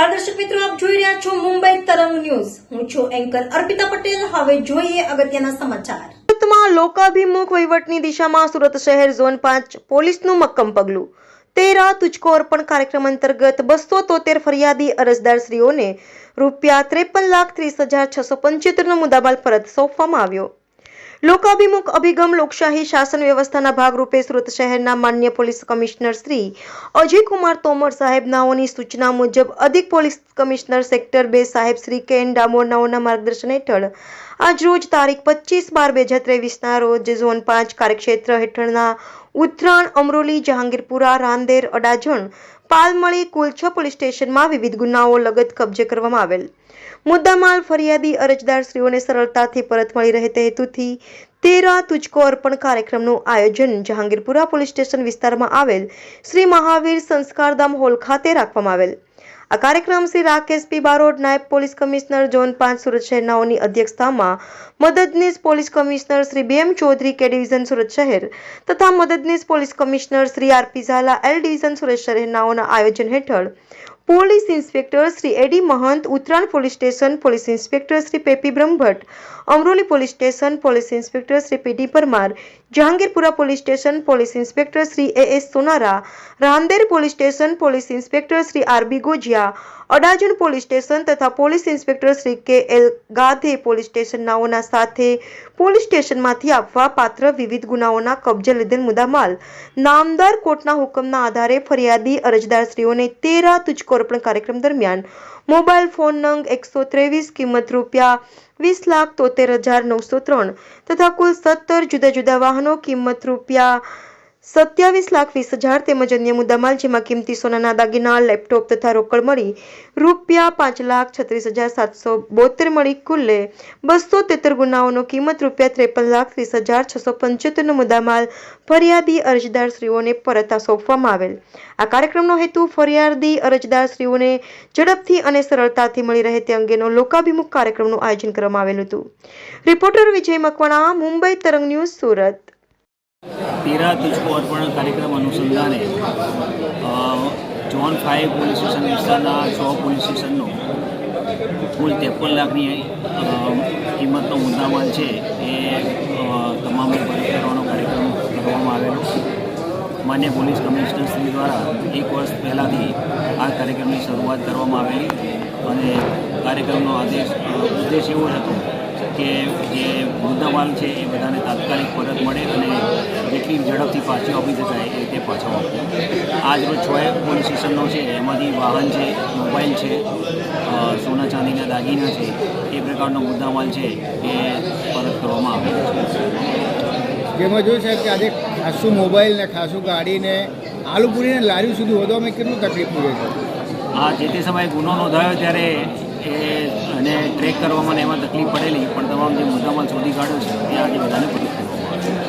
નમસ્કાર દર્શક મિત્રો, આપ જોઈ રહ્યા છો મુંબઈ તરંગ ન્યૂઝ। હું છું એન્કર અર્પિતા પટેલ। હવે જોઈએ અગત્યના સમાચાર। સુરતમાં લોકાભિમુખ વહીવટની દિશામાં સુરત શહેર ઝોન 5 પોલીસનું મક્કમ પગલું। 13 તુજકો અર્પણ કાર્યક્રમ અંતર્ગત 273 ફરિયાદી અરજદારશ્રીઓને ₹53,30,675નો મુદ્દામાલ પરત સોંપવામાં આવ્યો। લોકાભિમુખ અભિગમ લોકશાહી શાસન વ્યવસ્થાના ભાગરૂપે સુરત શહેરના માન્ય પોલીસ કમિશનર શ્રી અજય કુમાર તોમર સાહેબનાઓની સૂચના મુજબ અધિક પોલીસ કમિશનર સેક્ટર 2 સાહેબ શ્રી કે.એન. ડામોરનાઓના માર્ગદર્શન હેઠળ આજરોજ તારીખ 25/12/2023ના રોજ ઝોન 5 કાર્યક્ષેત્ર હેઠળના ઉત્તરાણ, અમરોલી, જહાંગીરપુરા, રાંદેર, અડાજણ, પાલમળી કુલ 6 પોલીસ સ્ટેશનમાં વિવિધ ગુનાઓ લગત કબજે કરવામાં આવેલ। મુદ્દામાલ ફરિયાદી અરજદારશ્રીઓને સરળતાથી પરત મળી રહે તે હેતુથી 13 તુજકો અર્પણ કાર્યક્રમનું આયોજન જહાંગીરપુરા પોલીસ સ્ટેશન વિસ્તારમાં આવેલ શ્રી મહાવીર સંસ્કારધામ હોલ ખાતે રાખવામાં આવેલ। આ કાર્યક્રમ શ્રી રાકેશ પી બારોટ, નાયબ પોલીસ કમિશનર ઝોન 5 સુરત શહેરનાઓની અધ્યક્ષતામાં મદદનીશ police commissioner Shri B M. Chaudhari K division Surat શહેર તથા મદદનીશ police commissioner Shri R P. Jhala L division Surat શહેરનાઓના આયોજન હેઠળ police inspector Shri A D. Mahant, Utran police station, police inspector Shri P P. Brahmbhatt, Amroli police station, police inspector Shri P D. Parmar, Jahangirpura police station, police inspector Shri A S. Sonara, Rander police station, police inspector Shri આર.બી. Gojiya, Adajan police station તથા police inspector Shri કે.એલ. ગાધે police સ્ટેશનનાઓના સાથે police સ્ટેશનમાંથી આપવા પાત્ર વિવિધ ગુનાઓના કબજે લીધેલ મુદ્દામાલ નામદાર કોર્ટના હુકમના આધારે ફરિયાદી અરજદારશ્રીઓને 13 તુજકો અર્પણ કાર્યક્રમ દરમિયાન મોબાઈલ ફોન નંગ 123 કિંમત ₹20,73,903 તથા કુલ 17 જુદા જુદા વાહનો કિંમત ₹27,20,000 તેમજ અન્ય મુદ્દામાલ જેમાં કિંમતી સોનાના દાગીના, લેપટોપ તથા રોકડ મળી ₹5,36,772 મળી કુલ્લે 273 ગુનાઓનો કિંમત ₹53,30,675નો મુદ્દામાલ ફરિયાદી અરજદારશ્રીઓને પરત સોંપવામાં આવેલ। આ કાર્યક્રમનો હેતુ ફરિયાદી અરજદારશ્રીઓને ઝડપથી અને સરળતાથી મળી રહે તે અંગેનો લોકાભિમુખ કાર્યક્રમનું આયોજન કરવામાં આવેલું હતું। રિપોર્ટર વિજય મકવાણા, મુંબઈ તરંગ ન્યૂઝ, સુરત। 13 તુજકો અર્પણ કાર્યક્રમ અનુસંધાને ઝોન 5 પોલીસ સ્ટેશન વિસ્તારના 6 પોલીસ સ્ટેશનનો કુલ 53 લાખની કિંમતનો મુદ્દામાલ છે એ તમામને પરત કરવાનો કાર્યક્રમ કરવામાં આવેલો। માન્ય પોલીસ કમિશનર શ્રી દ્વારા 1 વર્ષ પહેલાંથી આ કાર્યક્રમની શરૂઆત કરવામાં આવેલી અને કાર્યક્રમનો ઉદ્દેશ એવો જ હતો કે જે મુદ્દામાલ છે એ બધાને તાત્કાલિક પરત મળે અને જેટલી ઝડપથી પાછી આપી શકાય એ રીતે પાછો આપવો। આજ રોજ 6 પોલીસ સ્ટેશનનો છે એમાંથી વાહન છે, મોબાઈલ છે, સોના ચાંદીના દાગીના છે, એ પ્રકારનો મુદ્દામાલ છે એ પરત કરવામાં આવેલો છે। જેમાં જોયું સાહેબ કે આજે ખાસું મોબાઈલ ને ખાસું ગાડીને આલુપુરીને લારી સુધી વધવામાં કેટલું તકલીફ પડે છે? હા, જે તે સમયે ગુનો નોંધાયો ત્યારે એને ટ્રેક કરવામાં એમાં તકલીફ પડેલી, પણ તમામ જે મુદ્દામાલ શોધી કાઢ્યો છે એ આજે બધાને પરત કરવામાં આવે છે।